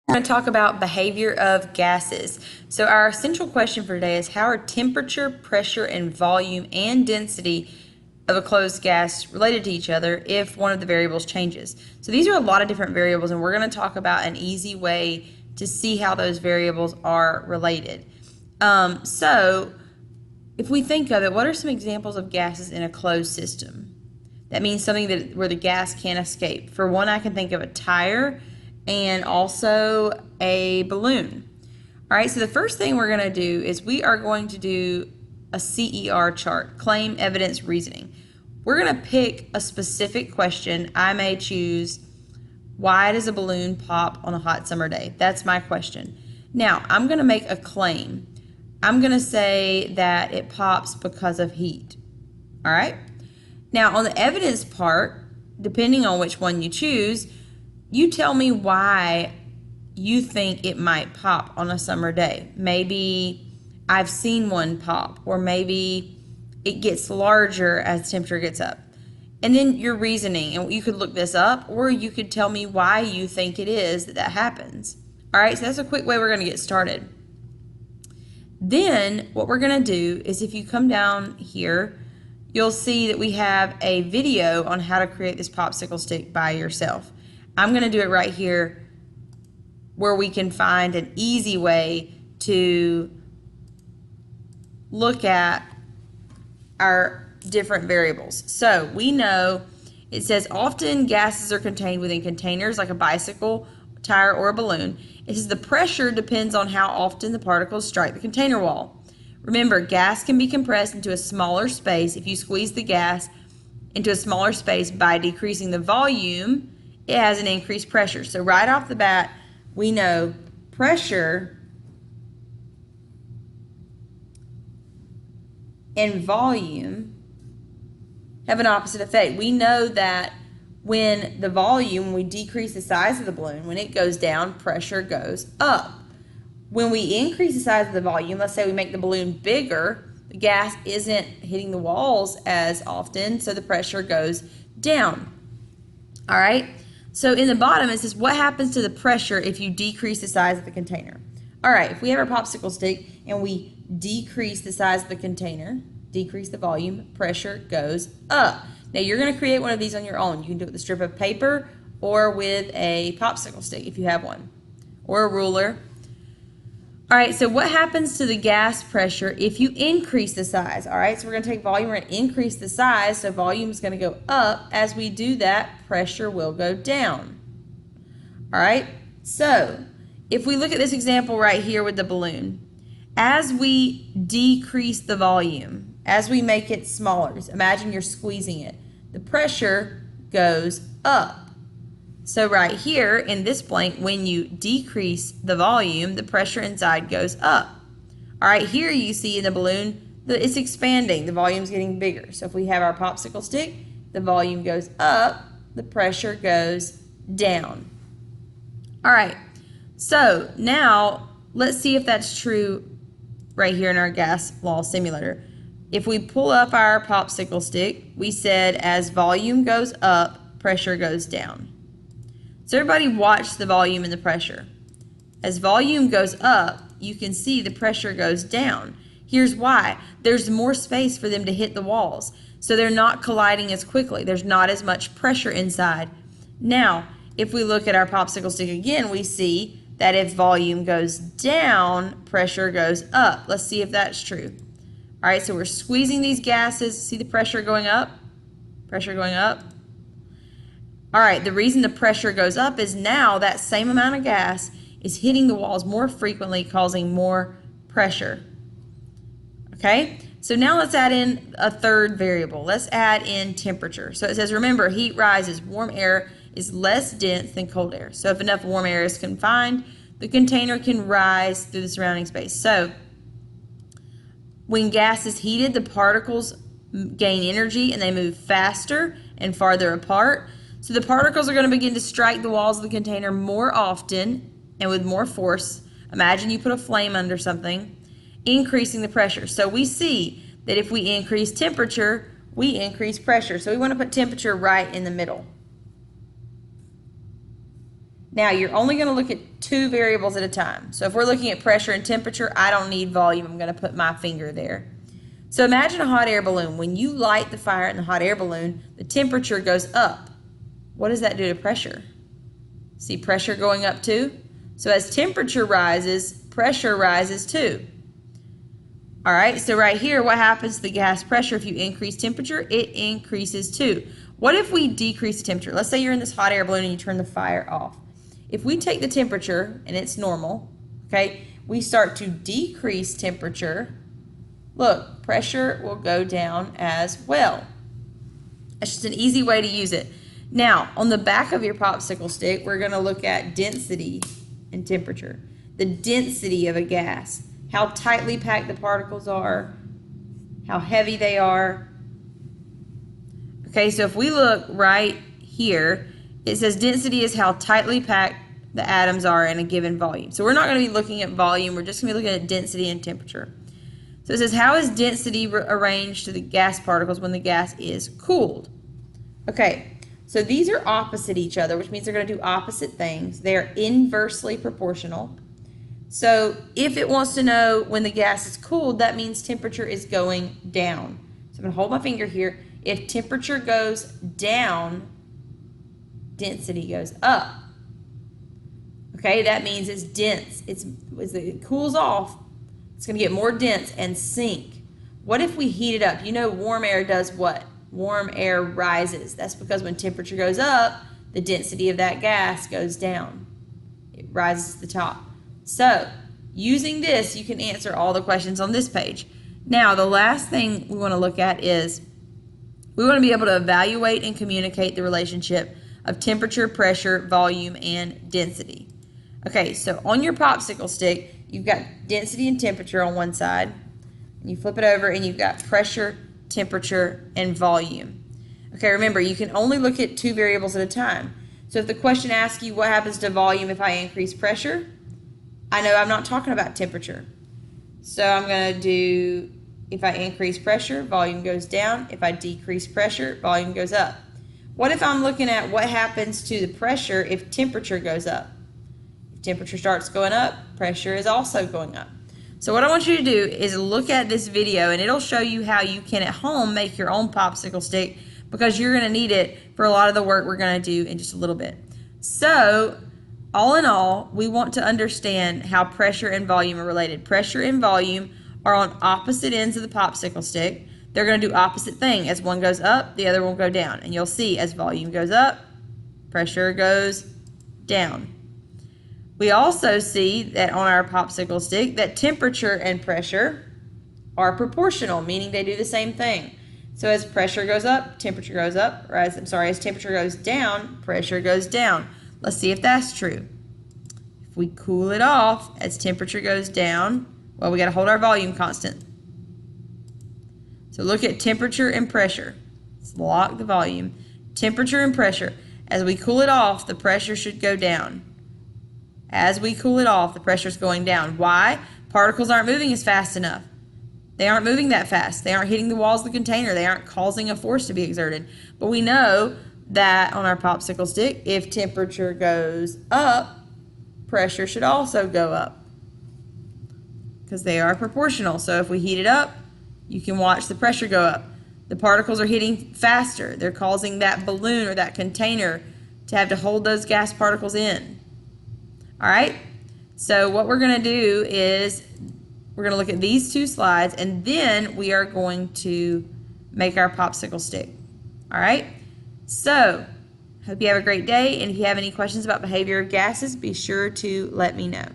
We're going to talk about behavior of gases. So our central question for today is how are temperature, pressure, and volume and density of a closed gas related to each other if one of the variables changes? So these are a lot of different variables, and we're going to talk about an easy way to see how those variables are related. So if we think of it, what are some examples of gases in a closed system? That means something that where the gas can't escape. For one, I can think of a tire and also a balloon. All right, so the first thing we're going to do is we are going to do a CER chart, claim, evidence, reasoning. We're going to pick a specific question. I may choose, why does a balloon pop on a hot summer day? That's my question. Now, I'm going to make a claim. I'm going to say that it pops because of heat. All right? Now, on the evidence part, depending on which one you choose, you tell me why you think it might pop on a summer day. Maybe I've seen one pop, or maybe it gets larger as the temperature gets up. And then your reasoning, and you could look this up, or you could tell me why you think it is that happens. All right, so that's a quick way we're going to get started. Then what we're going to do is, if you come down here, you'll see that we have a video on how to create this popsicle stick by yourself. I'm going to do it right here where we can find an easy way to look at our different variables. So we know it says often gases are contained within containers like a bicycle, tire, or a balloon. It says the pressure depends on how often the particles strike the container wall. Remember, gas can be compressed into a smaller space if you squeeze the gas into a smaller space by decreasing the volume. It has an increased pressure. So right off the bat, we know pressure and volume have an opposite effect. We know that when the volume, when we decrease the size of the balloon, when it goes down, pressure goes up. When we increase the size of the volume, let's say we make the balloon bigger, the gas isn't hitting the walls as often, so the pressure goes down. All right? So in the bottom, it says, what happens to the pressure if you decrease the size of the container? All right, if we have our popsicle stick and we decrease the size of the container, decrease the volume, pressure goes up. Now you're going to create one of these on your own. You can do it with a strip of paper or with a popsicle stick if you have one, or a ruler. All right, so what happens to the gas pressure if you increase the size? All right, so we're going to take volume, we're going to increase the size, so volume is going to go up. As we do that, pressure will go down. All right, so if we look at this example right here with the balloon, as we decrease the volume, as we make it smaller, just imagine you're squeezing it, the pressure goes up. So right here in this blank, when you decrease the volume, the pressure inside goes up. All right, here you see in the balloon that it's expanding, the volume's getting bigger. So if we have our popsicle stick, the volume goes up, the pressure goes down. All right, so now let's see if that's true right here in our gas law simulator. If we pull up our popsicle stick, we said as volume goes up, pressure goes down. So everybody watch the volume and the pressure. As volume goes up, you can see the pressure goes down. Here's why. There's more space for them to hit the walls, so they're not colliding as quickly. There's not as much pressure inside. Now, if we look at our popsicle stick again, we see that if volume goes down, pressure goes up. Let's see if that's true. All right, so we're squeezing these gases. See the pressure going up? Pressure going up. All right, the reason the pressure goes up is now that same amount of gas is hitting the walls more frequently, causing more pressure. Okay, so now let's add in a third variable. Let's add in temperature. So it says, remember, heat rises. Warm air is less dense than cold air. So if enough warm air is confined, the container can rise through the surrounding space. So when gas is heated, the particles gain energy and they move faster and farther apart. So the particles are going to begin to strike the walls of the container more often and with more force. Imagine you put a flame under something, increasing the pressure. So we see that if we increase temperature, we increase pressure. So we want to put temperature right in the middle. Now, you're only going to look at two variables at a time. So if we're looking at pressure and temperature, I don't need volume. I'm going to put my finger there. So imagine a hot air balloon. When you light the fire in the hot air balloon, the temperature goes up. What does that do to pressure? See pressure going up too? So as temperature rises, pressure rises too. All right, so right here, what happens to the gas pressure if you increase temperature? It increases too. What if we decrease the temperature? Let's say you're in this hot air balloon and you turn the fire off. If we take the temperature and it's normal, okay, we start to decrease temperature, look, pressure will go down as well. That's just an easy way to use it. Now, on the back of your popsicle stick, we're going to look at density and temperature. The density of a gas, how tightly packed the particles are, how heavy they are. Okay, so if we look right here, it says density is how tightly packed the atoms are in a given volume. So we're not going to be looking at volume, we're just going to be looking at density and temperature. So it says, how is density arranged to the gas particles when the gas is cooled? Okay, so these are opposite each other, which means they're going to do opposite things. They're inversely proportional. So if it wants to know when the gas is cooled, that means temperature is going down. So I'm going to hold my finger here. If temperature goes down, density goes up. Okay, that means it's dense. As it cools off, it's going to get more dense and sink. What if we heat it up? You know warm air does what? Warm air rises. That's because when temperature goes up, the density of that gas goes down. It rises to the top. So, using this, you can answer all the questions on this page. Now, the last thing we want to look at is we want to be able to evaluate and communicate the relationship of temperature, pressure, volume, and density. Okay, so on your popsicle stick, you've got density and temperature on one side. And you flip it over and you've got pressure, temperature, and volume. Okay, remember, you can only look at two variables at a time. So if the question asks you what happens to volume if I increase pressure, I know I'm not talking about temperature. So I'm going to do, if I increase pressure, volume goes down. If I decrease pressure, volume goes up. What if I'm looking at what happens to the pressure if temperature goes up? If temperature starts going up, pressure is also going up. So what I want you to do is look at this video and it'll show you how you can at home make your own popsicle stick, because you're going to need it for a lot of the work we're going to do in just a little bit. So all in all, we want to understand how pressure and volume are related. Pressure and volume are on opposite ends of the popsicle stick. They're going to do opposite thing. As one goes up, the other will go down. And you'll see as volume goes up, pressure goes down. We also see that on our popsicle stick that temperature and pressure are proportional, meaning they do the same thing. So as pressure goes up, temperature goes up, or as temperature goes down, pressure goes down. Let's see if that's true. If we cool it off, as temperature goes down, well, we got to hold our volume constant. So look at temperature and pressure. Let's lock the volume. Temperature and pressure. As we cool it off, the pressure should go down. As we cool it off, the pressure is going down. Why? Particles aren't moving as fast enough. They aren't moving that fast. They aren't hitting the walls of the container. They aren't causing a force to be exerted. But we know that on our popsicle stick, if temperature goes up, pressure should also go up, because they are proportional. So if we heat it up, you can watch the pressure go up. The particles are hitting faster. They're causing that balloon or that container to have to hold those gas particles in. All right, so what we're going to do is we're going to look at these two slides, and then we are going to make our popsicle stick. All right, so hope you have a great day, and if you have any questions about behavior of gases, be sure to let me know.